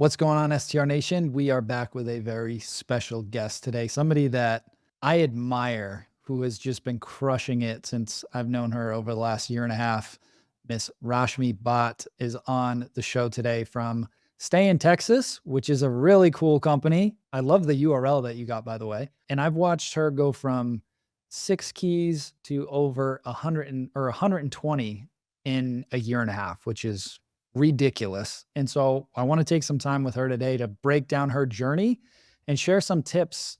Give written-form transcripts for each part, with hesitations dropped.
What's going on, STR Nation? We are back with a very special guest today. Somebody that I admire who has just been crushing it since I've known her over the last year and a half. Miss Rashmi Bhat is on the show today from Stay in Texas, which is a really cool company. I love the URL that you got, by the way. And I've watched her go from 6 keys to over 120 in a year and a half, which is ridiculous. And so I want to take some time with her today to break down her journey and share some tips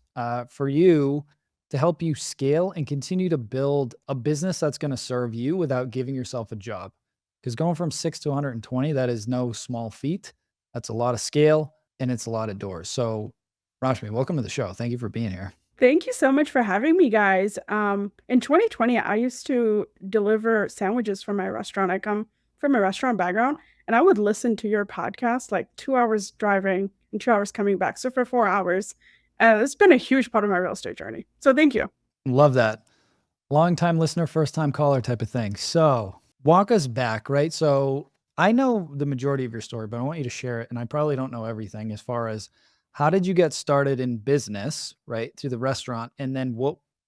for you to help you scale and continue to build a business that's going to serve you without giving yourself a job. Because going from 6 to 120, that is no small feat. That's a lot of scale and it's a lot of doors. So, Rashmi, welcome to the show. Thank you for being here. Thank you so much for having me, guys. In 2020, I used to deliver sandwiches for my restaurant. I come from a restaurant background, and I would listen to your podcast like 2 hours driving and 2 hours coming back. So for 4 hours, it's been a huge part of my real estate journey. So thank you. Love that. Long time listener, first time caller type of thing. So, walk us back, right? So, I know the majority of your story, but I want you to share it. And I probably don't know everything as far as how did you get started in business, right? Through the restaurant. And then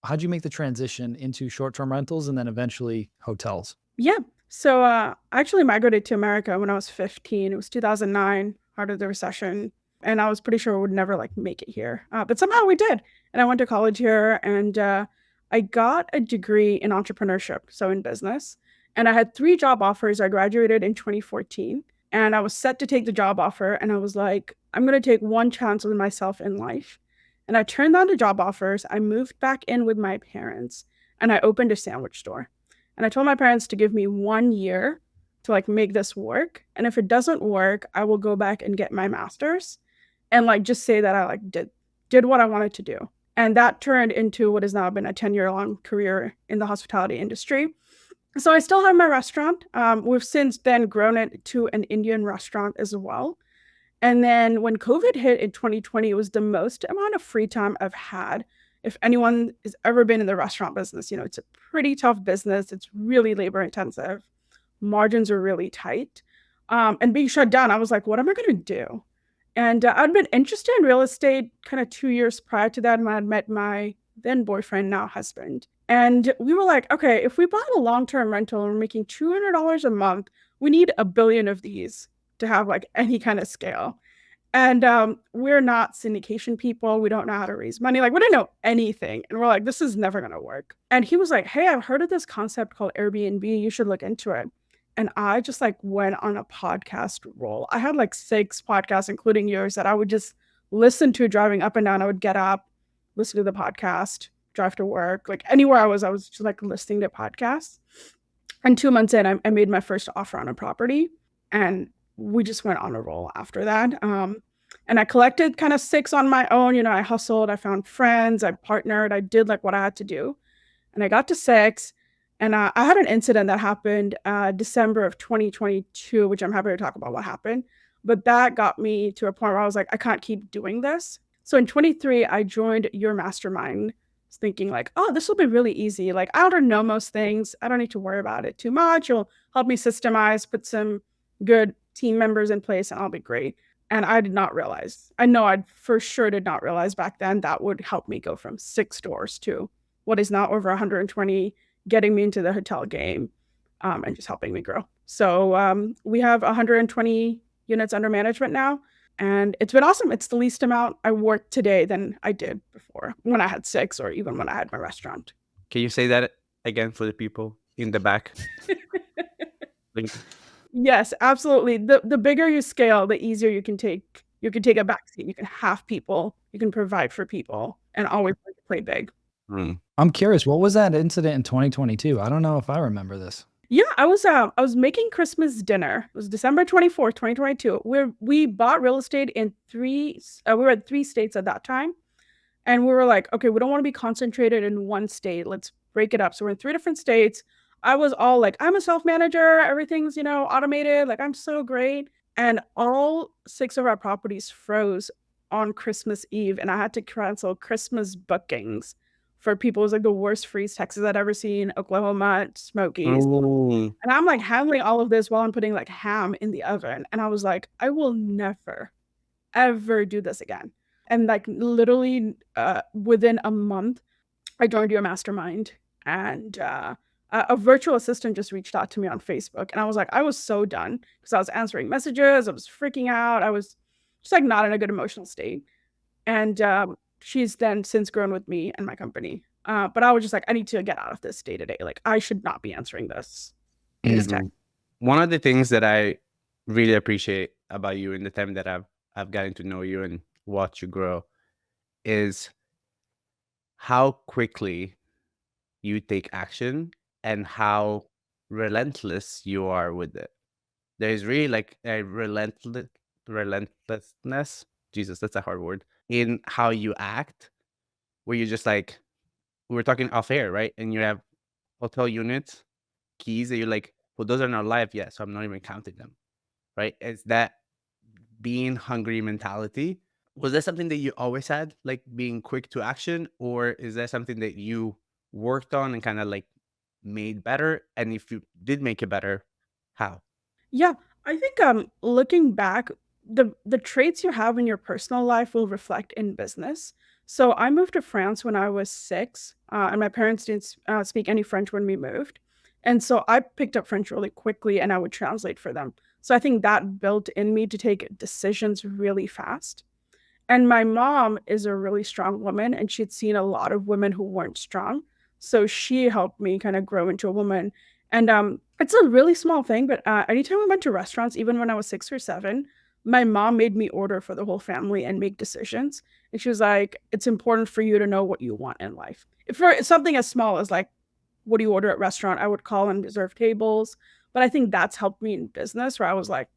how'd you make the transition into short term rentals and then eventually hotels? Yeah. So I actually migrated to America when I was 15. It was 2009, heart of the recession. And I was pretty sure I would never like make it here. But somehow we did. And I went to college here and I got a degree in entrepreneurship, so in business. And I had 3 job offers. I graduated in 2014 and I was set to take the job offer. And I was like, I'm going to take one chance with myself in life. And I turned down the job offers. I moved back in with my parents and I opened a sandwich store. And I told my parents to give me 1 year to like make this work. And if it doesn't work, I will go back and get my master's and like just say that I like did what I wanted to do. And that turned into what has now been a 10-year long career in the hospitality industry. So I still have my restaurant. We've since then grown it to an Indian restaurant as well. And then when COVID hit in 2020, it was the most amount of free time I've had. If anyone has ever been in the restaurant business, it's a pretty tough business. It's really labor intensive. Margins are really tight. And being shut down, I was like, what am I going to do? And I'd been interested in real estate kind of 2 years prior to that. And I had met my then boyfriend, now husband. And we were like, okay, if we bought a long-term rental and we're making $200 a month, we need a billion of these to have like any kind of scale. And we're not syndication people. We don't know how to raise money. Like, we don't know anything. And we're like, this is never going to work. And he was like, hey, I've heard of this concept called Airbnb. You should look into it. And I just like went on a podcast roll. I had like 6 podcasts, including yours, that I would just listen to driving up and down. I would get up, listen to the podcast, drive to work. Like anywhere I was just like listening to podcasts. And 2 months in, I made my first offer on a property. And we just went on a roll after that. And I collected kind of 6 on my own. I hustled, I found friends, I partnered, I did like what I had to do. And I got to 6. And I had an incident that happened December of 2022, which I'm happy to talk about what happened. But that got me to a point where I was like, I can't keep doing this. So in 23, I joined your mastermind thinking like, oh, this will be really easy. Like, I already know most things. I don't need to worry about it too much. It'll help me systemize, put some good team members in place, and I'll be great. And I did not realize, I know I for sure did not realize back then that would help me go from 6 stores to what is now over 120, getting me into the hotel game and just helping me grow. So we have 120 units under management now. And it's been awesome. It's the least amount I work today than I did before when I had 6 or even when I had my restaurant. Can you say that again for the people in the back? Yes, absolutely. The bigger you scale, the easier you can take a backseat. You can have people, you can provide for people, and always play big. I'm curious, what was that incident in 2022? I don't know if I remember this. Yeah, I was making Christmas dinner. It was December 24th, 2022. We bought real estate in 3 we were at 3 states at that time. And we were like, okay, we don't want to be concentrated in one state. Let's break it up. So we're in 3 different states. I was all like, I'm a self-manager. Everything's, automated. Like, I'm so great. And all 6 of our properties froze on Christmas Eve. And I had to cancel Christmas bookings for people. It was like the worst freeze Texas I'd ever seen, Oklahoma, Smokies. And I'm like handling all of this while I'm putting like ham in the oven. And I was like, I will never, ever do this again. And like literally within a month, I joined your mastermind, and a virtual assistant just reached out to me on Facebook. And I was like, I was so done because I was answering messages. I was freaking out. I was just like not in a good emotional state. And she's then since grown with me and my company. But I was just like, I need to get out of this day to day. Like, I should not be answering this text. One of the things that I really appreciate about you in the time that I've gotten to know you and watch you grow is how quickly you take action and how relentless you are with it. There is really like a relentlessness. Jesus, that's a hard word. In how you act, where you just like, we were talking off air, right? And you have hotel units, keys that you're like, well, those are not live yet, so I'm not even counting them, right? It's that being hungry mentality. Was that something that you always had, like being quick to action, or is that something that you worked on and kind of like made better? And if you did make it better, how? Yeah, I think looking back, the traits you have in your personal life will reflect in business. So I moved to France when I was 6, and my parents didn't speak any French when we moved. And so I picked up French really quickly and I would translate for them. So I think that built in me to take decisions really fast. And my mom is a really strong woman, and she'd seen a lot of women who weren't strong. So she helped me kind of grow into a woman. And it's a really small thing, but anytime we went to restaurants, even when I was 6 or 7, my mom made me order for the whole family and make decisions. And she was like, it's important for you to know what you want in life. If for something as small as like, what do you order at restaurant? I would call and reserve tables. But I think that's helped me in business where I was like,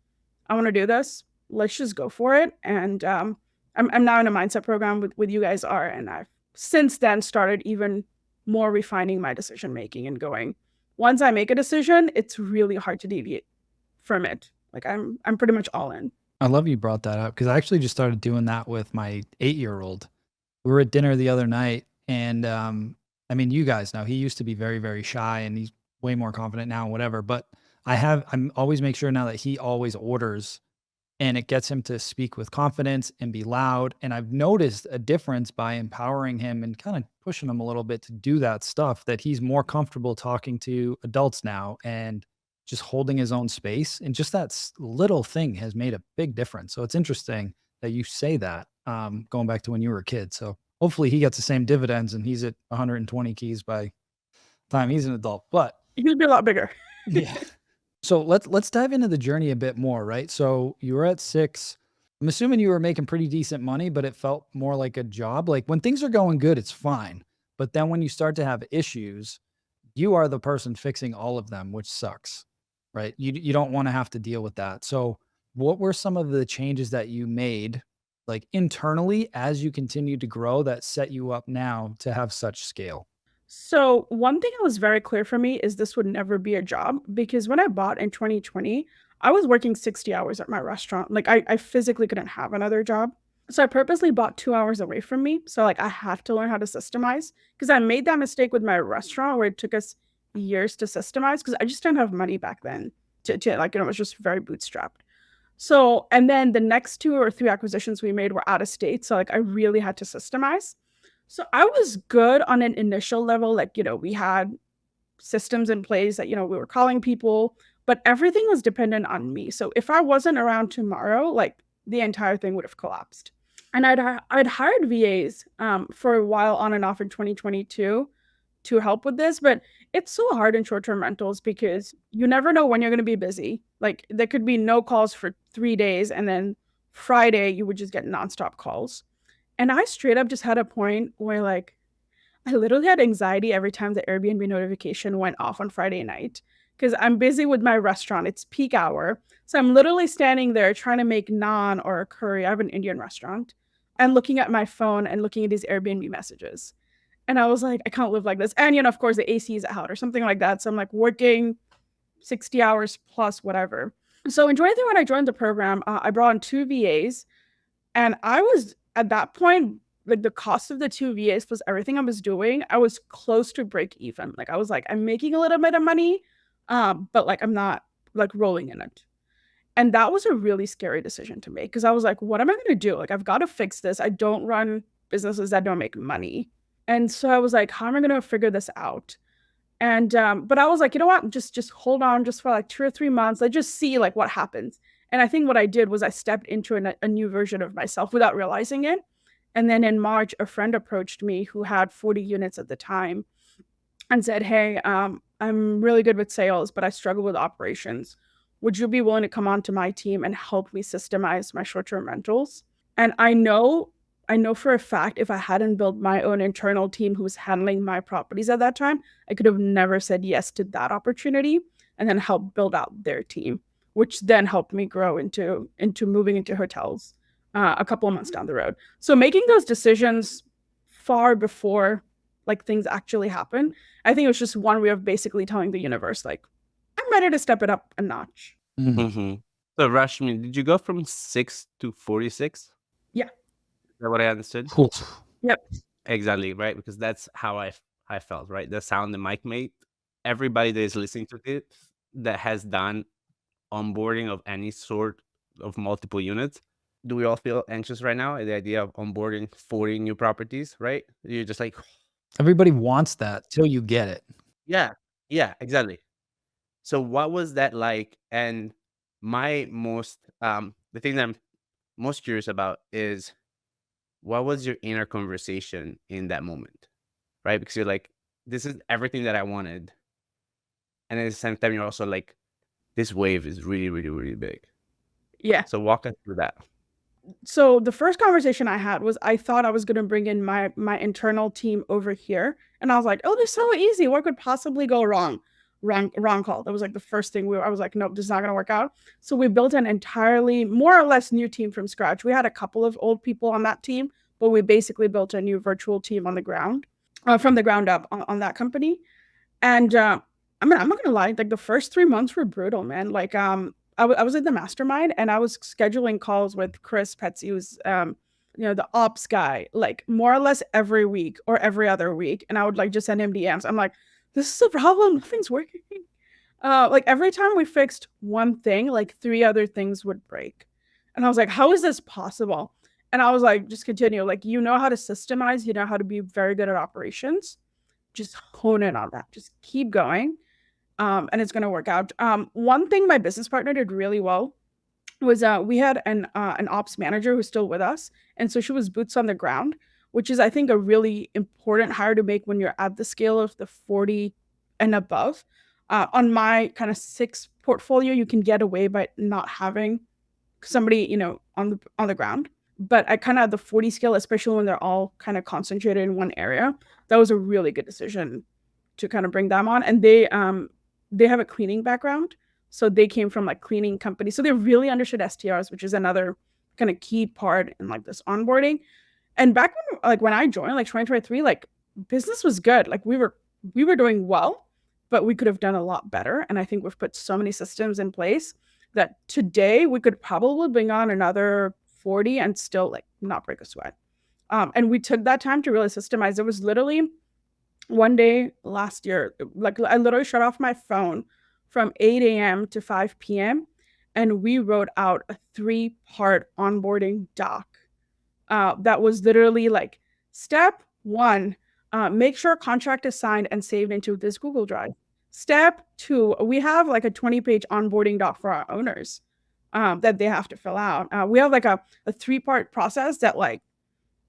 I want to do this. Let's just go for it. And I'm now in a mindset program with you guys are, and I've since then started even more refining my decision making and going, once I make a decision, it's really hard to deviate from it. Like I'm pretty much all in. I love you brought that up because I actually just started doing that with my 8-year-old. We were at dinner the other night, and I mean, you guys know he used to be very, very shy, and he's way more confident now, whatever. But I'm always make sure now that he always orders, and it gets him to speak with confidence and be loud. And I've noticed a difference by empowering him and kind of pushing him a little bit to do that stuff, that he's more comfortable talking to adults now and just holding his own space. And just that little thing has made a big difference. So it's interesting that you say that, going back to when you were a kid. So hopefully he gets the same dividends and he's at 120 keys by the time he's an adult. But You'd be a lot bigger. yeah. So let's dive into the journey a bit more, right? So you were at 6. I'm assuming you were making pretty decent money, but it felt more like a job. Like when things are going good, it's fine. But then when you start to have issues, you are the person fixing all of them, which sucks, right? You don't want to have to deal with that. So what were some of the changes that you made, like internally as you continued to grow, that set you up now to have such scale? So one thing that was very clear for me is this would never be a job, because when I bought in 2020, I was working 60 hours at my restaurant. Like I physically couldn't have another job. So I purposely bought 2 hours away from me. So like I have to learn how to systemize, because I made that mistake with my restaurant where it took us years to systemize because I just didn't have money back then to like, it was just very bootstrapped. So, and then the next 2 or 3 acquisitions we made were out of state. So like I really had to systemize. So I was good on an initial level. Like, we had systems in place that, we were calling people, but everything was dependent on me. So if I wasn't around tomorrow, like the entire thing would have collapsed. And I'd hired VAs for a while on and off in 2022 to help with this, but it's so hard in short-term rentals because you never know when you're going to be busy. Like there could be no calls for 3 days, and then Friday you would just get nonstop calls. And I straight up just had a point where like I literally had anxiety every time the Airbnb notification went off on Friday night because I'm busy with my restaurant. It's peak hour. So I'm literally standing there trying to make naan or a curry. I have an Indian restaurant, and looking at my phone and looking at these Airbnb messages. And I was like, I can't live like this. And, of course, the AC is out or something like that. So I'm like working 60 hours plus whatever. So in 23, when I joined the program, I brought in 2 VAs. And I was at that point, like the cost of the 2 VAs plus everything I was doing, I was close to break even. Like I was like, I'm making a little bit of money, but like I'm not like rolling in it. And that was a really scary decision to make because I was like, what am I going to do? Like, I've got to fix this. I don't run businesses that don't make money. And so I was like, how am I going to figure this out? And but I was like, you know what? Just hold on just for like 2 or 3 months. Let's just see like what happens. And I think what I did was I stepped into a new version of myself without realizing it. And then in March, a friend approached me who had 40 units at the time and said, hey, I'm really good with sales, but I struggle with operations. Would you be willing to come onto my team and help me systemize my short-term rentals? And I know for a fact if I hadn't built my own internal team who was handling my properties at that time, I could have never said yes to that opportunity and then help build out their team, which then helped me grow into moving into hotels a couple of months down the road. So making those decisions far before like things actually happen, I think it was just one way of basically telling the universe, like, I'm ready to step it up a notch. So Rashmi, did you go from 6 to 46? Yeah. Is that what I understood? Oof. Yep. Exactly, right? Because that's how I felt, right? The sound the mic made. Everybody that is listening to it that has done onboarding of any sort of multiple units, do we all feel anxious right now at the idea of onboarding 40 new properties, right? You're just like, Everybody wants that till you get it. yeah, exactly. So what was that like? And my most, the thing that I'm most curious about is what was your inner conversation in that moment, right? Because you're like, this is everything that I wanted. And at the same time, you're also like, this wave is really, really, really big. Yeah. So walk us through that. So the first conversation I had was I thought I was going to bring in my internal team over here. And I was like, oh, this is so easy. What could possibly go wrong? Wrong call. That was like the first thing I was like, nope, this is not going to work out. So we built an entirely more or less new team from scratch. We had a couple of old people on that team, but we basically built a new virtual team on the ground, from the ground up on that company. And I mean, I'm not gonna lie, like the first 3 months were brutal, man. Like I was in the mastermind and I was scheduling calls with Chris Petsy, who's the ops guy, like more or less every week or every other week. And I would like just send him DMs. I'm like, this is a problem, nothing's working. Like every time we fixed one thing, like 3 other things would break. And I was like, how is this possible? And I was like, just continue. Like, you know how to systemize, you know how to be very good at operations. Just hone in on that. Just keep going. And it's going to work out. One thing my business partner did really well was we had an ops manager who's still with us. And so she was boots on the ground, which is, I think, a really important hire to make when you're at the scale of the 40 and above. On my kind of 6 portfolio, you can get away by not having somebody, on the ground. But I kind of at the 40 scale, especially when they're all kind of concentrated in one area, that was a really good decision to kind of bring them on. And they have a cleaning background. So they came from like cleaning companies. So they really understood STRs, which is another kind of key part in like this onboarding. And back when I joined, like 2023, like business was good. Like we were doing well, but we could have done a lot better. And I think we've put so many systems in place that today we could probably bring on another 40 and still like not break a sweat. And we took that time to really systemize. It was literally one day last year, like I literally shut off my phone from 8 a.m. to 5 p.m. and we wrote out a 3-part onboarding doc that was literally like, step 1, make sure contract is signed and saved into this Google Drive. Step 2, we have like a 20-page onboarding doc for our owners that they have to fill out. We have like a 3-part process that like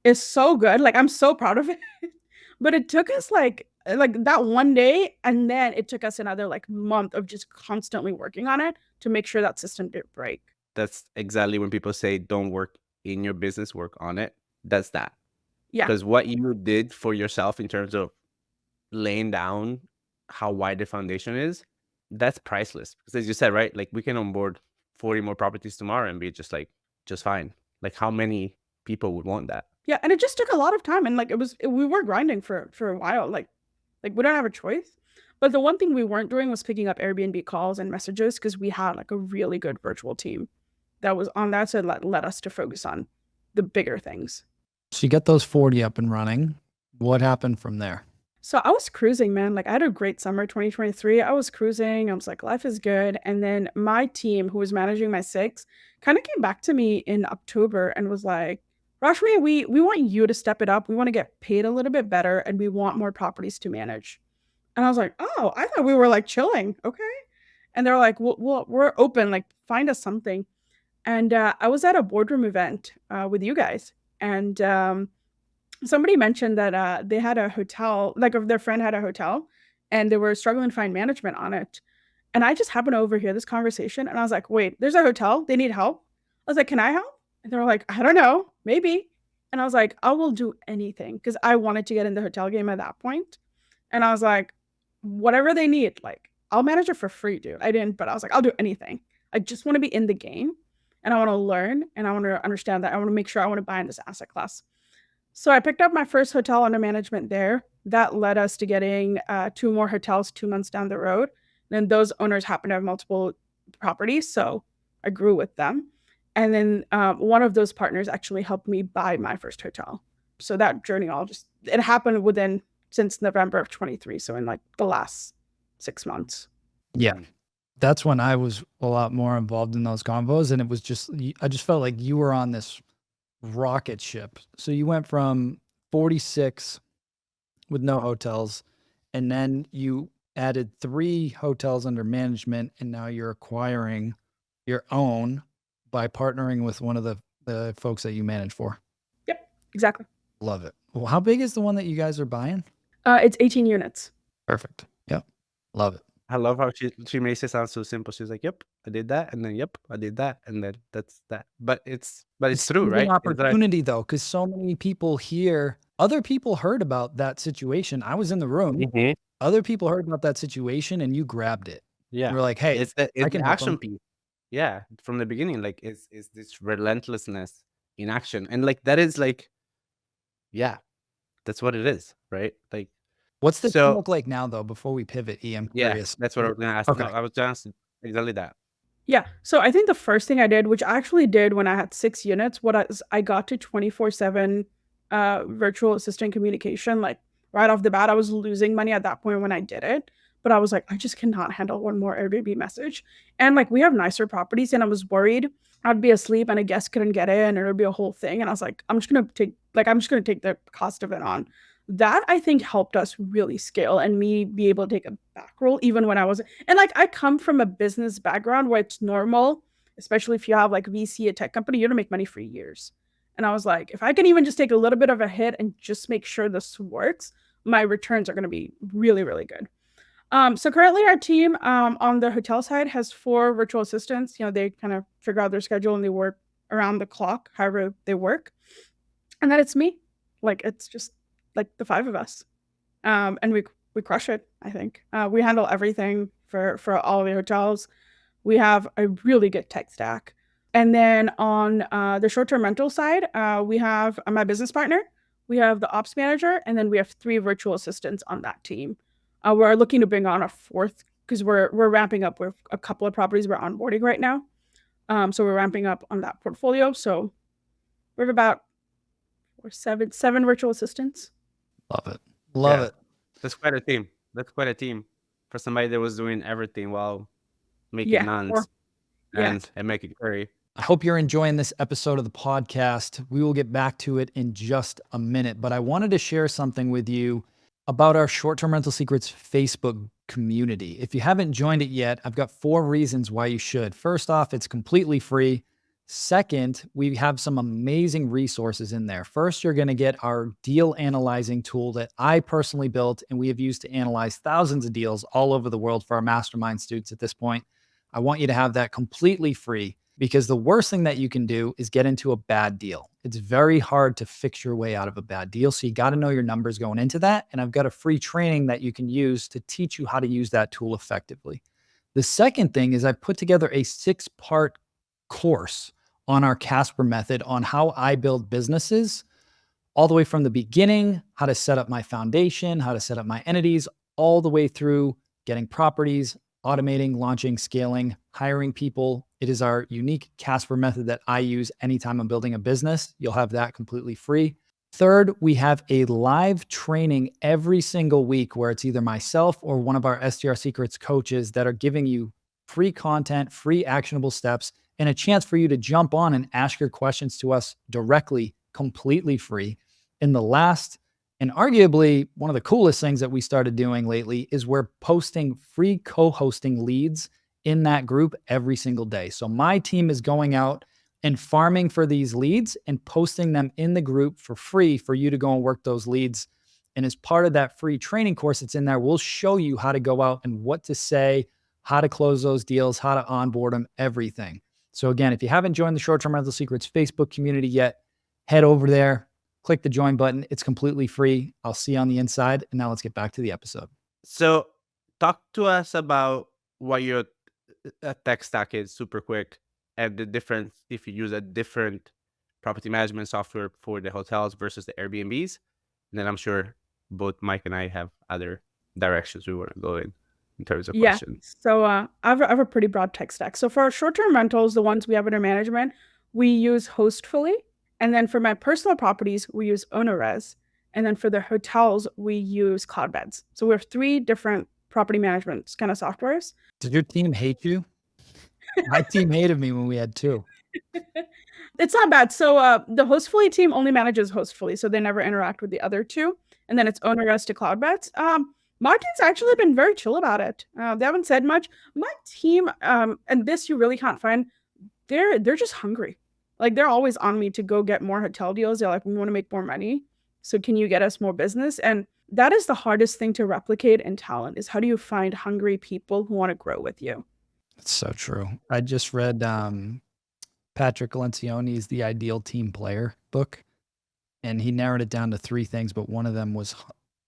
is so good. Like I'm so proud of it. But it took us like that one day, and then it took us another like month of just constantly working on it to make sure that system didn't break. That's exactly when people say don't work in your business, work on it. That's that. Yeah. Because what you did for yourself in terms of laying down how wide the foundation is, that's priceless. Because as you said, right, like we can onboard 40 more properties tomorrow and be just fine. Like how many people would want that? Yeah, and it just took a lot of time, and like we were grinding for a while. Like we don't have a choice. But the one thing we weren't doing was picking up Airbnb calls and messages because we had like a really good virtual team that was on that, so it led us to focus on the bigger things. So you get those 40 up and running. What happened from there? So I was cruising, man. Like I had a great summer 2023. I was cruising. I was like, life is good. And then my team, who was managing my six, kind of came back to me in October and was like, Rashmi, we want you to step it up. We want to get paid a little bit better and we want more properties to manage. And I was like, oh, I thought we were like chilling. Okay. And they're like, well, we're open. Like, find us something. And I was at a boardroom event with you guys. And somebody mentioned that they had a hotel, like their friend had a hotel, and they were struggling to find management on it. And I just happened to overhear this conversation, and I was like, "Wait, there's a hotel. They need help." I was like, "Can I help?" And they were like, "I don't know, maybe." And I was like, "I will do anything," because I wanted to get in the hotel game at that point. And I was like, "Whatever they need, like I'll manage it for free, dude." I didn't, but I was like, "I'll do anything. I just want to be in the game, and I want to learn, and I want to understand that. I want to make sure I want to buy in this asset class." So I picked up my first hotel under management there. That led us to getting two more hotels 2 months down the road. And those owners happen to have multiple properties, so I grew with them. And then one of those partners actually helped me buy my first hotel. So that journey it happened within since November of 23. So in like the last 6 months. Yeah. That's when I was a lot more involved in those convos. And it was just, I just felt like you were on this rocket ship. So you went from 46 with no hotels, and then you added 3 hotels under management, and now you're acquiring your own by partnering with one of the folks that you manage for. Yep, exactly. Love it. Well, how big is the one that you guys are buying? It's 18 units. Perfect. Yep. Love it. I love how she makes it sound so simple. She's like, "Yep, I did that," and then, "Yep, I did that," and then that's that. But it's true, seizing right? It's like, opportunity though, because so many people here, other people heard about that situation. I was in the room. Other people heard about that situation, and you grabbed it. yeah, We're like, hey, it's the I can help action 'em. piece. Yeah, from the beginning, like is this relentlessness in action, and like that is like, yeah, that's what it is, right? Like, What's the team so look like now though? Before we pivot, E, I'm yeah, curious. that's what I was gonna ask. Okay. No, I was just exactly that. Yeah. So I think the first thing I did, which I actually did when I had 6 units, I got to 24/7 virtual assistant communication. Like right off the bat, I was losing money at that point when I did it. But I was like, I just cannot handle one more Airbnb message. And like we have nicer properties, and I was worried I'd be asleep and a guest couldn't get in, and it would be a whole thing. And I was like, I'm just gonna take the cost of it on. That I think helped us really scale and me be able to take a back roll even when I wasn't. And like I come from a business background where it's normal, especially if you have like VC, a tech company, you're gonna make money for years. And I was like, if I can even just take a little bit of a hit and just make sure this works, my returns are gonna be really, really good. So currently our team on the hotel side has 4 virtual assistants. You know, they kind of figure out their schedule and they work around the clock, however they work. And then it's me. Like it's just like the 5 of us. And we crush it, I think. We handle everything for all the hotels. We have a really good tech stack. And then on the short-term rental side, we have my business partner, we have the ops manager, and then we have 3 virtual assistants on that team. We're looking to bring on a 4th because we're ramping up with a couple of properties we're onboarding right now. So we're ramping up on that portfolio. So we have about 7 virtual assistants. Love it. Love Yeah. it. That's quite a team. That's quite a team for somebody that was doing everything while making Yeah, nuns yeah. and making curry. I hope you're enjoying this episode of the podcast. We will get back to it in just a minute, but I wanted to share something with you about our Short-Term Rental Secrets Facebook community. If you haven't joined it yet, I've got 4 reasons why you should. First off, it's completely free. Second, we have some amazing resources in there. First, you're going to get our deal analyzing tool that I personally built and we have used to analyze thousands of deals all over the world for our mastermind students at this point. I want you to have that completely free because the worst thing that you can do is get into a bad deal. It's very hard to fix your way out of a bad deal. So you got to know your numbers going into that. And I've got a free training that you can use to teach you how to use that tool effectively. The second thing is I put together a 6-part course on our Casper method on how I build businesses all the way from the beginning, how to set up my foundation, how to set up my entities, all the way through getting properties, automating, launching, scaling, hiring people. It is our unique Casper method that I use anytime I'm building a business. You'll have that completely free. Third, we have a live training every single week where it's either myself or one of our STR Secrets coaches that are giving you free content, free actionable steps, and a chance for you to jump on and ask your questions to us directly, completely free. And the last, and arguably one of the coolest things that we started doing lately, is we're posting free co hosting leads in that group every single day. So my team is going out and farming for these leads and posting them in the group for free for you to go and work those leads. And as part of that free training course that's in there, we'll show you how to go out and what to say, how to close those deals, how to onboard them, everything. So again, if you haven't joined the Short-Term Rental Secrets Facebook community yet, head over there, click the join button. It's completely free. I'll see you on the inside. And now let's get back to the episode. So talk to us about what your tech stack is super quick, and the difference if you use a different property management software for the hotels versus the Airbnbs. And then I'm sure both Mike and I have other directions we want to go in terms of Yeah. questions. So I have a pretty broad tech stack. So for our short-term rentals, the ones we have under management, we use Hostfully. And then for my personal properties, we use OwnerRez. And then for the hotels, we use Cloudbeds. So we have 3 different property management kind of softwares. Did your team hate you? My team hated me when we had 2. It's not bad. So the Hostfully team only manages Hostfully, so they never interact with the other 2. And then it's OwnerRez to Cloudbeds. My team's actually been very chill about it. They haven't said much. My team, and this you really can't find, they're just hungry. Like they're always on me to go get more hotel deals. They're like, we want to make more money. So can you get us more business? And that is the hardest thing to replicate in talent, is how do you find hungry people who want to grow with you? It's so true. I just read Patrick Lencioni's The Ideal Team Player book, and he narrowed it down to 3 things, but one of them was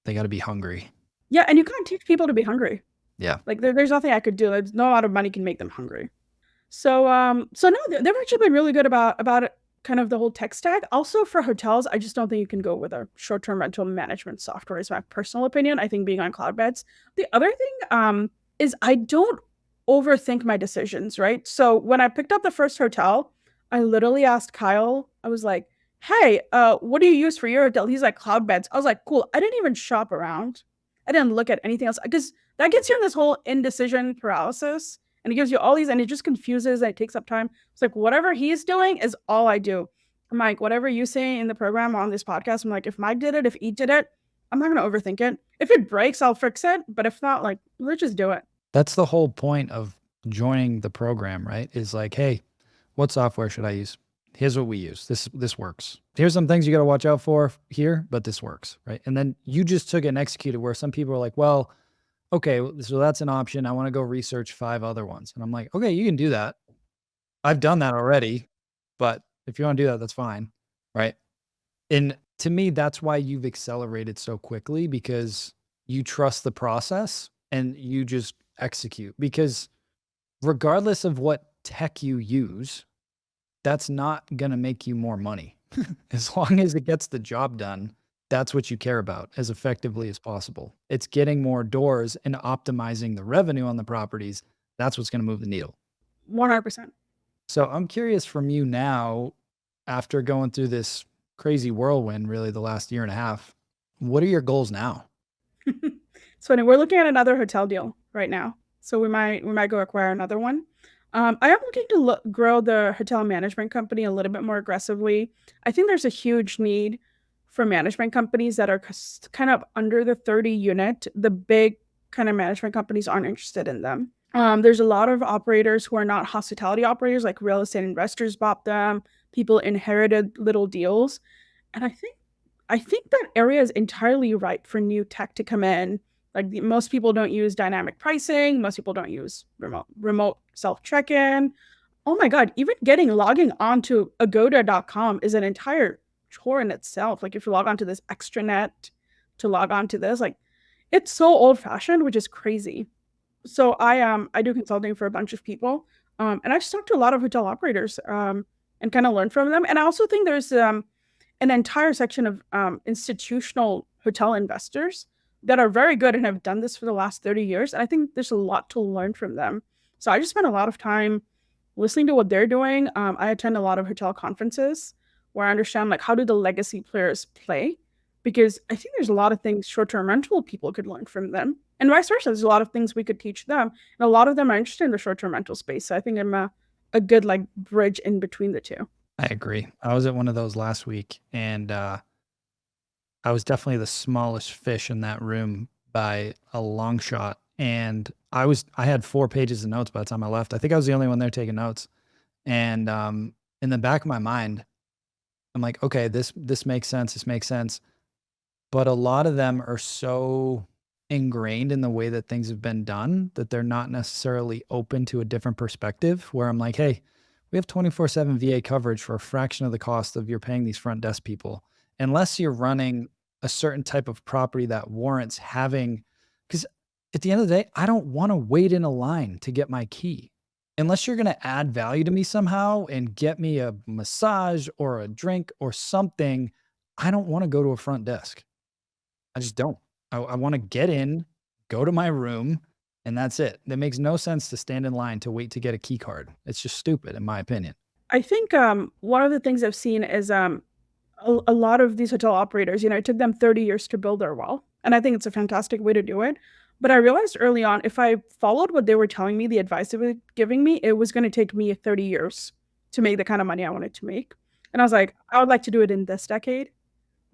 they got to be hungry. Yeah, and you can't teach people to be hungry. Yeah. Like there's nothing I could do. There's no amount of money can make them hungry. So no, they've actually been really good about it, kind of the whole tech stack. Also for hotels, I just don't think you can go with a short-term rental management software, is my personal opinion. I think being on Cloudbeds. The other thing is I don't overthink my decisions, right? So when I picked up the first hotel, I literally asked Kyle, I was like, hey, what do you use for your hotel? He's like, Cloudbeds. I was like, cool. I didn't even shop around. I didn't look at anything else, because that gets you in this whole indecision paralysis, and it gives you all these, and it just confuses and it takes up time. It's like, whatever he's doing is all I do. I'm like, whatever you say in the program on this podcast, I'm like, if Mike did it, if E did it, I'm not going to overthink it. If it breaks, I'll fix it. But if not, like, let's just do it. That's the whole point of joining the program, right? Is like, hey, what software should I use? Here's what we use. This works. Here's some things you got to watch out for here, but this works, right? And then you just took it and executed, where some people are like, well, okay, so that's an option. I want to go research 5 other ones. And I'm like, okay, you can do that. I've done that already, but if you want to do that, that's fine, right? And to me, that's why you've accelerated so quickly, because you trust the process and you just execute. Because regardless of what tech you use, that's not going to make you more money. As long as it gets the job done, that's what you care about as effectively as possible. It's getting more doors and optimizing the revenue on the properties. That's what's going to move the needle. 100%. So I'm curious from you now, after going through this crazy whirlwind, really the last year and a half, what are your goals now? It's funny. We're looking at another hotel deal right now. So we might go acquire another one. I am looking to grow the hotel management company a little bit more aggressively. I think there's a huge need for management companies that are kind of under the 30 unit. The big kind of management companies aren't interested in them. There's a lot of operators who are not hospitality operators, like real estate investors bought them. People inherited little deals. And I think that area is entirely ripe for new tech to come in. Like most people don't use dynamic pricing. Most people don't use remote self check-in. Oh my God, even logging onto agoda.com is an entire chore in itself. Like if you log onto this extranet to log onto this, like it's so old fashioned, which is crazy. So I do consulting for a bunch of people. And I just talked to a lot of hotel operators and kind of learn from them. And I also think there's an entire section of institutional hotel investors that are very good and have done this for the last 30 years. And I think there's a lot to learn from them. So I just spend a lot of time listening to what they're doing. I attend a lot of hotel conferences where I understand like how do the legacy players play, because I think there's a lot of things short-term rental people could learn from them, and vice versa. There's a lot of things we could teach them, and a lot of them are interested in the short-term rental space. So I think I'm a good like bridge in between the two. I agree. I was at one of those last week, and I was definitely the smallest fish in that room by a long shot. And I had 4 pages of notes by the time I left. I think I was the only one there taking notes. And in the back of my mind, I'm like, okay, this makes sense. This makes sense. But a lot of them are so ingrained in the way that things have been done that they're not necessarily open to a different perspective. Where I'm like, hey, we have 24/7 VA coverage for a fraction of the cost of you're paying these front desk people. Unless you're running a certain type of property that warrants having, because at the end of the day, I don't want to wait in a line to get my key. Unless you're going to add value to me somehow and get me a massage or a drink or something, I don't want to go to a front desk. I just don't. I want to get in, go to my room, and that's it. It makes no sense to stand in line to wait to get a key card. It's just stupid, in my opinion. I think one of the things I've seen is a lot of these hotel operators, it took them 30 years to build their well. And I think it's a fantastic way to do it. But I realized early on, if I followed what they were telling me, the advice they were giving me, it was going to take me 30 years to make the kind of money I wanted to make. And I was like, I would like to do it in this decade,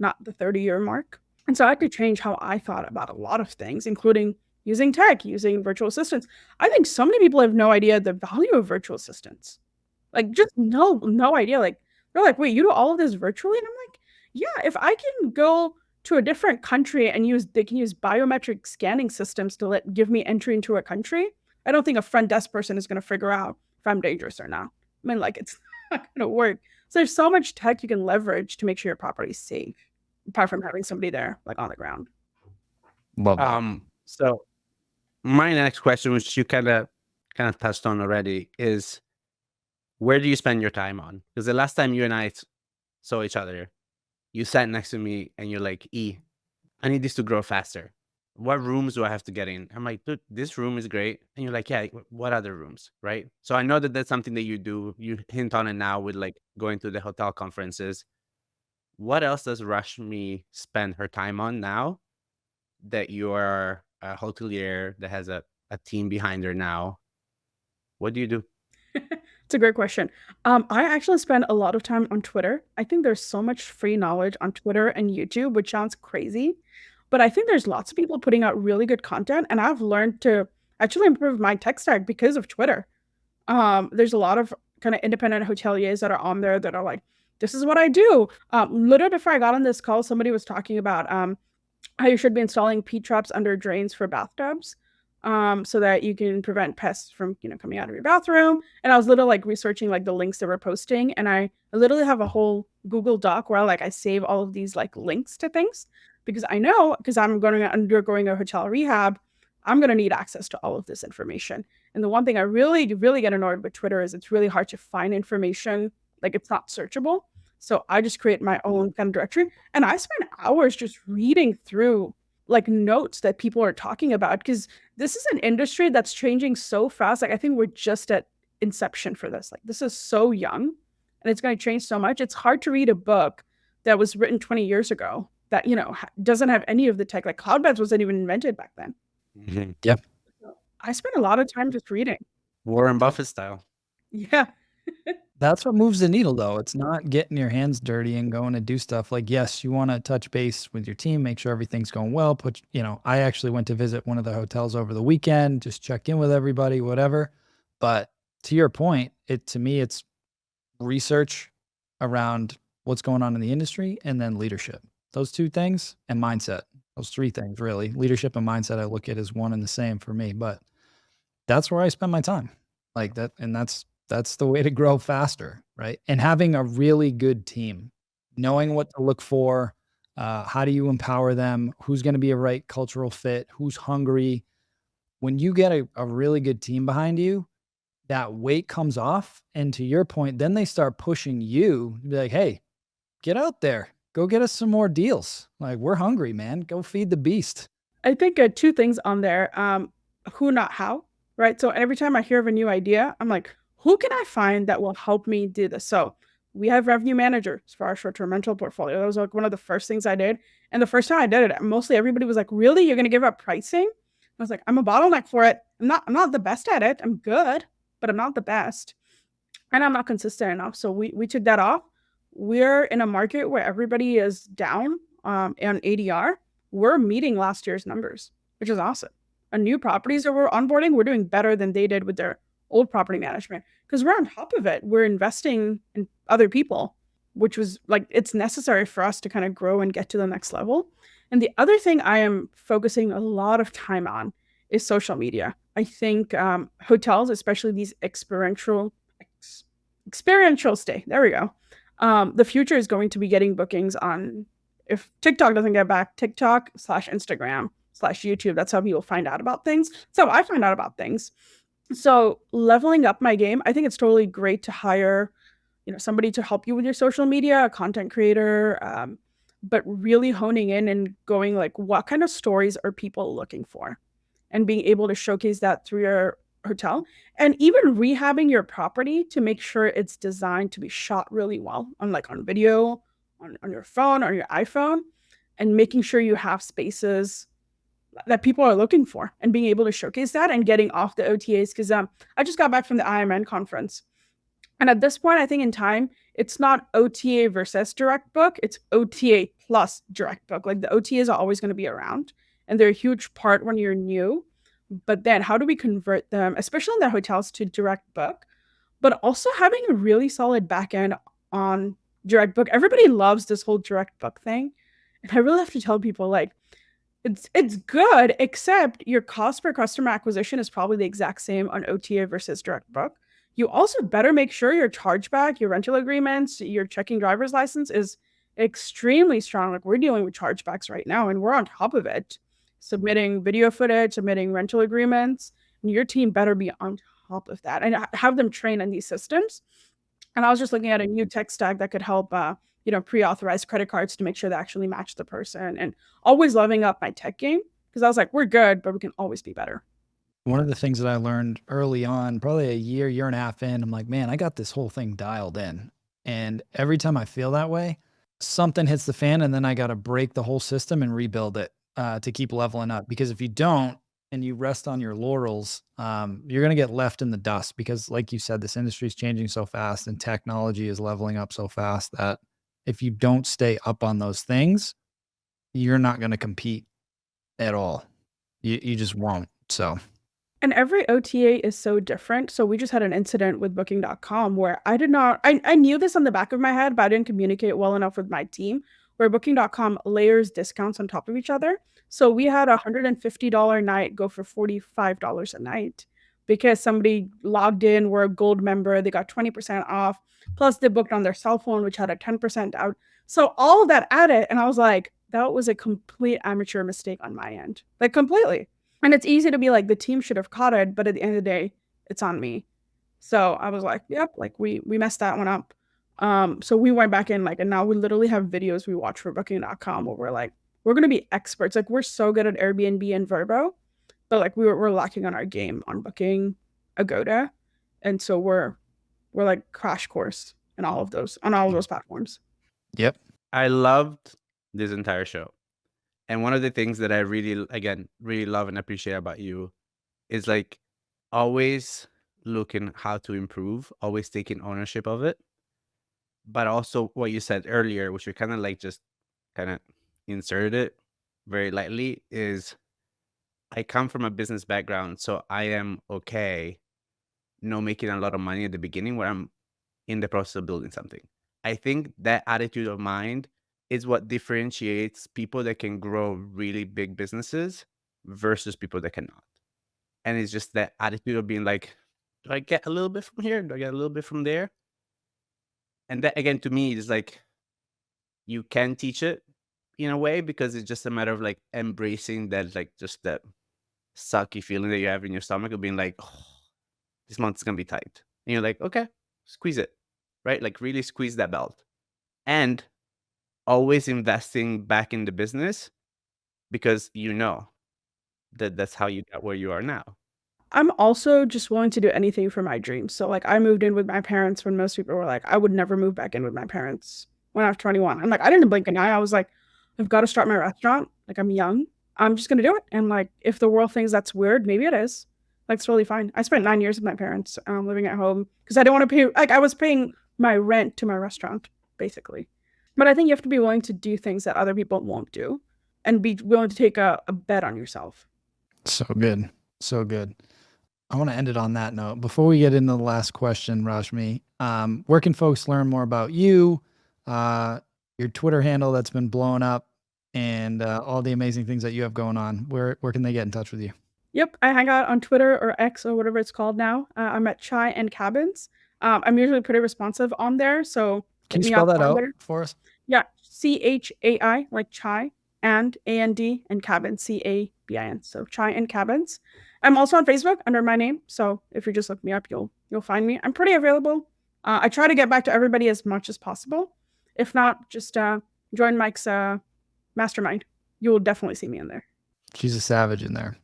not the 30-year mark. And so I had to change how I thought about a lot of things, including using tech, using virtual assistants. I think so many people have no idea the value of virtual assistants. Like, just no idea. Like, they're like, wait, you do all of this virtually? And I'm like, yeah, if I can go to a different country and they can use biometric scanning systems to give me entry into a country, I don't think a front desk person is going to figure out if I'm dangerous or not. I mean, like, it's not going to work. So there's so much tech you can leverage to make sure your property is safe, apart from having somebody there, like, on the ground. Love that. So my next question, which you kind of touched on already, is where do you spend your time on? Because the last time you and I saw each other, you sat next to me and you're like, I need this to grow faster. What rooms do I have to get in? I'm like, dude, this room is great. And you're like, yeah, what other rooms? Right. So I know that that's something that you do. You hint on it now with like going to the hotel conferences. What else does Rashmi spend her time on now that you're a hotelier that has a team behind her now? What do you do? It's a great question. I actually spend a lot of time on Twitter. I think there's so much free knowledge on Twitter and YouTube, which sounds crazy, but I think there's lots of people putting out really good content, and I've learned to actually improve my tech stack because of Twitter. There's a lot of kind of independent hoteliers that are on there that are like, this is what I do. Literally before I got on this call, somebody was talking about how you should be installing P-traps under drains for bathtubs, so that you can prevent pests from, coming out of your bathroom. And I was literally like researching like the links they were posting, and I literally have a whole Google Doc where I say all of these like links to things, because I know, because I'm undergoing a hotel rehab, I'm going to need access to all of this information. And the one thing I really, really get annoyed with Twitter is it's really hard to find information. Like, it's not searchable. So I just create my own kind of directory, and I spend hours just reading through like notes that people are talking about, because this is an industry that's changing so fast. Like, I think we're just at inception for this. Like, this is so young and it's going to change so much. It's hard to read a book that was written 20 years ago that, doesn't have any of the tech. Like, cloud beds wasn't even invented back then. Mm-hmm. Yep. I spend a lot of time just reading. Warren Buffett style. Yeah. That's what moves the needle, though. It's not getting your hands dirty and going to do stuff. Like, yes, you want to touch base with your team, make sure everything's going well. I actually went to visit one of the hotels over the weekend, just check in with everybody, whatever. But to your point, to me, it's research around what's going on in the industry, and then leadership. Those 2 things, and mindset. Those 3 things, really. Leadership and mindset I look at as one and the same for me. But that's where I spend my time. Like that, and that's the way to grow faster, right? And having a really good team, knowing what to look for, how do you empower them, who's going to be a right cultural fit, who's hungry. When you get a really good team behind you, that weight comes off. And to your point, then they start pushing you to be like, hey, get out there, go get us some more deals. Like, we're hungry, man. Go feed the beast. I think 2 things on there. Who, not how, right? So every time I hear of a new idea, I'm like, who can I find that will help me do this? So we have revenue managers for our short-term rental portfolio. That was like one of the first things I did. And the first time I did it, mostly everybody was like, really? You're going to give up pricing? I was like, I'm a bottleneck for it. I'm not the best at it. I'm good, but I'm not the best. And I'm not consistent enough. So we took that off. We're in a market where everybody is down on ADR. We're meeting last year's numbers, which is awesome. And new properties that we're onboarding, we're doing better than they did with their old property management because we're on top of it. We're investing in other people, which was like, it's necessary for us to kind of grow and get to the next level. And the other thing I am focusing a lot of time on is social media. I think hotels, especially these experiential stay, there we go. The future is going to be getting bookings on, if TikTok doesn't get back, TikTok/Instagram/YouTube. That's how people find out about things. So I find out about things. So leveling up my game, I think it's totally great to hire, somebody to help you with your social media, a content creator, but really honing in and going like, what kind of stories are people looking for? And being able to showcase that through your hotel, and even rehabbing your property to make sure it's designed to be shot really well on video, on your phone, or your iPhone, and making sure you have spaces that people are looking for and being able to showcase that and getting off the OTAs. Because I just got back from the IMN conference. And at this point, I think in time, it's not OTA versus direct book, it's OTA plus direct book. Like the OTAs are always going to be around and they're a huge part when you're new. But then how do we convert them, especially in the hotels, to direct book, but also having a really solid back end on direct book? Everybody loves this whole direct book thing. And I really have to tell people like, it's good, except your cost per customer acquisition is probably the exact same on OTA versus direct book. You also better make sure your chargeback, your rental agreements, your checking driver's license is extremely strong. Like we're dealing with chargebacks right now and we're on top of it. Submitting video footage, submitting rental agreements, and your team better be on top of that and have them train in these systems. And I was just looking at a new tech stack that could help, pre-authorize credit cards to make sure they actually match the person, and always loving up my tech game because I was like, we're good, but we can always be better. One of the things that I learned early on, probably a year and a half in, I'm like, man, I got this whole thing dialed in. And every time I feel that way, something hits the fan and then I got to break the whole system and rebuild it to keep leveling up. Because if you don't and you rest on your laurels, you're going to get left in the dust because like you said, this industry is changing so fast and technology is leveling up so fast that if you don't stay up on those things, you're not going to compete at all. You just won't. So. And every OTA is so different. So we just had an incident with Booking.com where I knew this on the back of my head, but I didn't communicate well enough with my team, where Booking.com layers discounts on top of each other. So we had a $150 night go for $45 a night because somebody logged in, were a gold member, they got 20% off, plus they booked on their cell phone, which had a 10% out. So all of that added, and I was like, that was a complete amateur mistake on my end, like completely. And it's easy to be like, the team should have caught it, but at the end of the day, it's on me. So I was like, yep, like we messed that one up. So we went back in, and now we literally have videos we watch for Booking.com where we're like, we're going to be experts. Like we're so good at Airbnb and Vrbo, but like we're lacking on our game on Booking, Agoda. And so we're like crash course in all of those, on all of those platforms. Yep. I loved this entire show. And one of the things that I really love and appreciate about you is like always looking how to improve, always taking ownership of it. But also what you said earlier, which we kind of like just kind of inserted it very lightly, is I come from a business background, so I am okay not making a lot of money at the beginning where I'm in the process of building something. I think that attitude of mind is what differentiates people that can grow really big businesses versus people that cannot. And it's just that attitude of being like, do I get a little bit from here? Do I get a little bit from there? And that, again, to me, is like, you can teach it in a way because it's just a matter of like embracing that, like just that sucky feeling that you have in your stomach of being like, oh, this month's going to be tight. And you're like, okay, squeeze it, right? Like really squeeze that belt. And always investing back in the business because you know that that's how you got where you are now. I'm also just willing to do anything for my dreams. So like I moved in with my parents when most people were like, I would never move back in with my parents when I was 21. I'm like, I didn't blink an eye. I was like, I've got to start my restaurant. Like I'm young. I'm just gonna do it. And like if the world thinks that's weird, maybe it is. Like it's really fine. I spent 9 years with my parents living at home because I didn't want to pay like I was paying my rent to my restaurant, basically. But I think you have to be willing to do things that other people won't do and be willing to take a bet on yourself. So good. So good. I want to end it on that note. Before we get into the last question, Rashmi, where can folks learn more about you, your Twitter handle that's been blowing up, and all the amazing things that you have going on? Where can they get in touch with you? Yep, I hang out on Twitter or X or whatever it's called now. I'm at Chai and Cabins. I'm usually pretty responsive on there, so Can hit you me spell up that on out there. for us? Yeah, CHAI like chai and AND and cabin CABIN. So Chai and Cabins. I'm also on Facebook under my name, so if you just look me up, you'll find me. I'm pretty available. I try to get back to everybody as much as possible. If not, just join Mike's mastermind. You will definitely see me in there. She's a savage in there.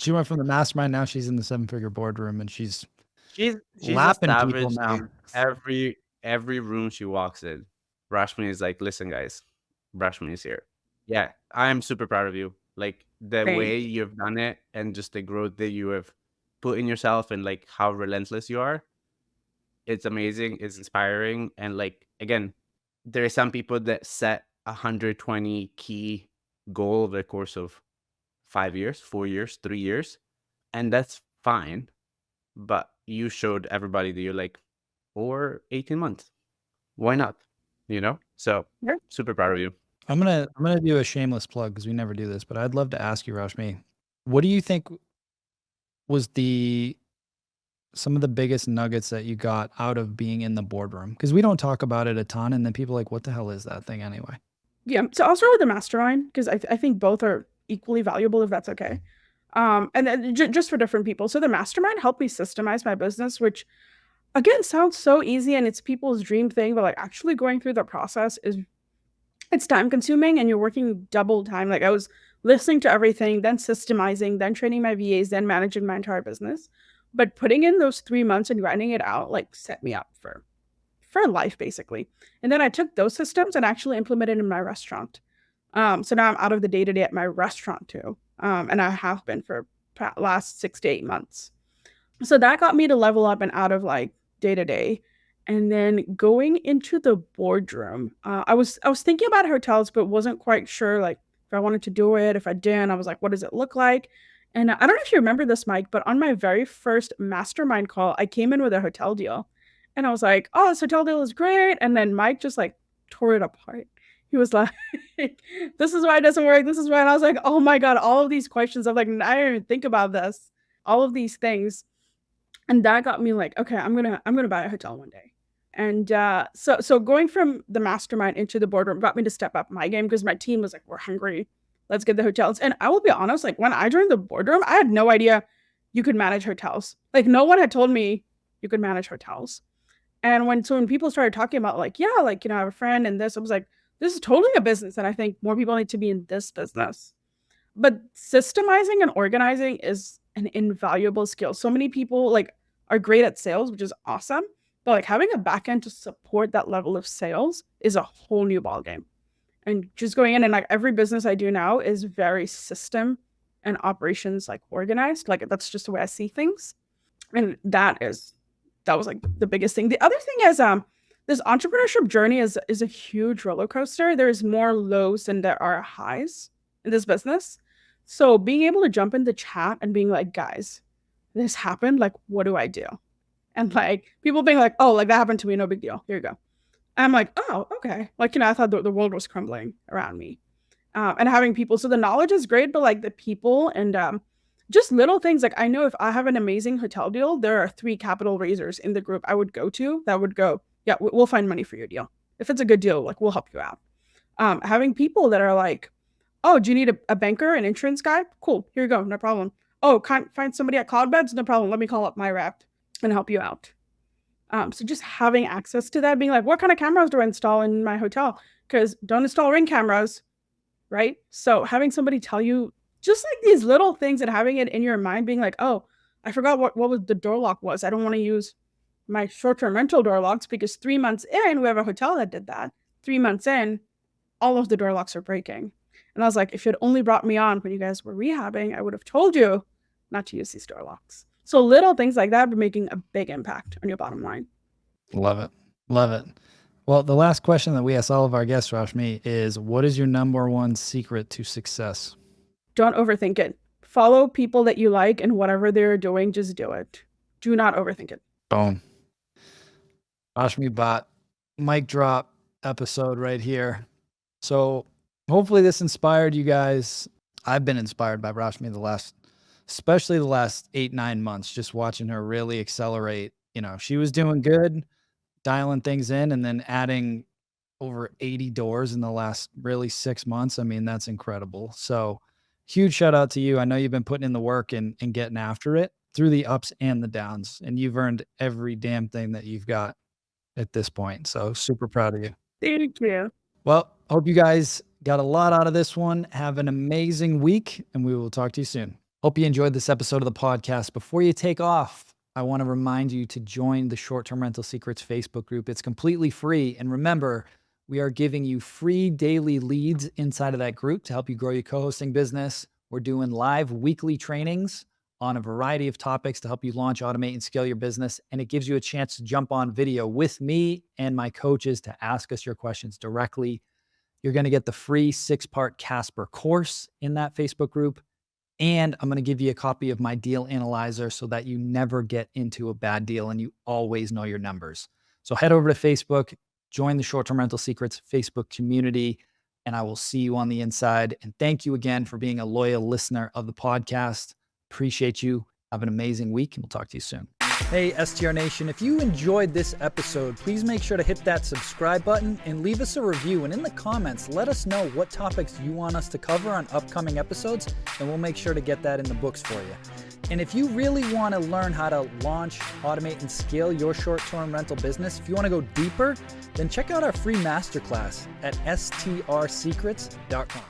She went from the mastermind, now she's in the 7-figure boardroom, and she's She's a lapping people savage now. in every room she walks in. Rashmi is like, listen, guys, Rashmi is here. Yeah, I am super proud of you. Like the Thank way you've done it and just the growth that you have put in yourself and like how relentless you are. It's amazing. It's inspiring. And like, again, there are some people that set 120 key goal over the course of 5 years, 4 years, 3 years, and that's fine. But you showed everybody that you're like, or 18 months. Why not? You know? So Yeah. super proud of you. I'm gonna do a shameless plug because we never do this, but I'd love to ask you, Rashmi, what do you think was some of the biggest nuggets that you got out of being in the boardroom? Because we don't talk about it a ton, and then people are like, what the hell is that thing anyway? Yeah, so I'll start with the mastermind because I think both are equally valuable if that's okay. And then just for different people. So the mastermind helped me systemize my business, which again sounds so easy and it's people's dream thing, but like actually going through the process it's time consuming and you're working double time. Like I was listening to everything, then systemizing, then training my VAs, then managing my entire business. But putting in those 3 months and grinding it out like set me up for life basically. And then I took those systems and actually implemented in my restaurant. So now I'm out of the day-to-day at my restaurant too. And I have been for last 6 to 8 months. So that got me to level up and out of like day-to-day. And then going into the boardroom, I was thinking about hotels, but wasn't quite sure like if I wanted to do it. If I didn't, I was like, what does it look like? And I don't know if you remember this, Mike, but on my very first mastermind call, I came in with a hotel deal. And I was like, oh, this hotel deal is great. And then Mike just like tore it apart. He was like, this is why it doesn't work. This is why. And I was like, oh my God, all of these questions. I'm like, I didn't even think about this. All of these things. And that got me like, okay, I'm gonna buy a hotel one day. And so going from the mastermind into the boardroom got me to step up my game because my team was like, we're hungry. Let's get the hotels. And I will be honest, like when I joined the boardroom, I had no idea you could manage hotels. Like no one had told me you could manage hotels. And when people started talking about like, yeah, like, I have a friend and this, I was like, this is totally a business. And I think more people need to be in this business. But systemizing and organizing is an invaluable skill. So many people like are great at sales, which is awesome. But like having a backend to support that level of sales is a whole new ballgame. And just going in and like every business I do now is very system and operations like organized. Like that's just the way I see things. And that was like the biggest thing. The other thing is this entrepreneurship journey is a huge roller coaster. There's more lows than there are highs in this business. So being able to jump into chat and being like, guys, this happened, like what do I do? And like people being like, oh, like that happened to me, no big deal. Here you go. I'm like, oh, okay. Like, I thought the world was crumbling around me. And having people, so the knowledge is great, but like the people and just little things. Like I know if I have an amazing hotel deal, there are 3 capital raisers in the group I would go to that would go, yeah, we'll find money for your deal. If it's a good deal, like we'll help you out. Having people that are like, oh, do you need a banker, an insurance guy? Cool, here you go, no problem. Oh, can't find somebody at Cloudbeds? No problem. Let me call up my rep and help you out. So just having access to that, being like, what kind of cameras do I install in my hotel? Because don't install Ring cameras, right? So having somebody tell you just like these little things and having it in your mind being like, oh, I forgot what was the door lock was. I don't want to use my short-term rental door locks because 3 months in, we have a hotel that did that. 3 months in, all of the door locks are breaking. And I was like, if you'd only brought me on when you guys were rehabbing, I would have told you not to use these door locks. So little things like that are making a big impact on your bottom line. Love it. Love it. Well, the last question that we ask all of our guests, Rashmi, is what is your number one secret to success? Don't overthink it. Follow people that you like, and whatever they're doing, just do it. Do not overthink it. Boom. Rashmi Bhat, mic drop episode right here. So hopefully this inspired you guys. I've been inspired by Rashmi especially the last 8-9 months, just watching her really accelerate. You know, she was doing good, dialing things in, and then adding over 80 doors in the last really 6 months. I mean, that's incredible. So huge shout out to you. I know you've been putting in the work and getting after it through the ups and the downs, and you've earned every damn thing that you've got at this point. So super proud of you. Thank you. Well, hope you guys got a lot out of this one. Have an amazing week, and we will talk to you soon. Hope you enjoyed this episode of the podcast. Before you take off, I want to remind you to join the Short-Term Rental Secrets Facebook group. It's completely free. And remember, we are giving you free daily leads inside of that group to help you grow your co-hosting business. We're doing live weekly trainings on a variety of topics to help you launch, automate, and scale your business. And it gives you a chance to jump on video with me and my coaches to ask us your questions directly. You're going to get the free 6-part Casper course in that Facebook group. And I'm going to give you a copy of my deal analyzer so that you never get into a bad deal and you always know your numbers. So head over to Facebook, join the Short-Term Rental Secrets Facebook community, and I will see you on the inside. And thank you again for being a loyal listener of the podcast. Appreciate you. Have an amazing week, and we'll talk to you soon. Hey, STR Nation, if you enjoyed this episode, please make sure to hit that subscribe button and leave us a review. And in the comments, let us know what topics you want us to cover on upcoming episodes, and we'll make sure to get that in the books for you. And if you really want to learn how to launch, automate, and scale your short-term rental business, if you want to go deeper, then check out our free masterclass at strsecrets.com.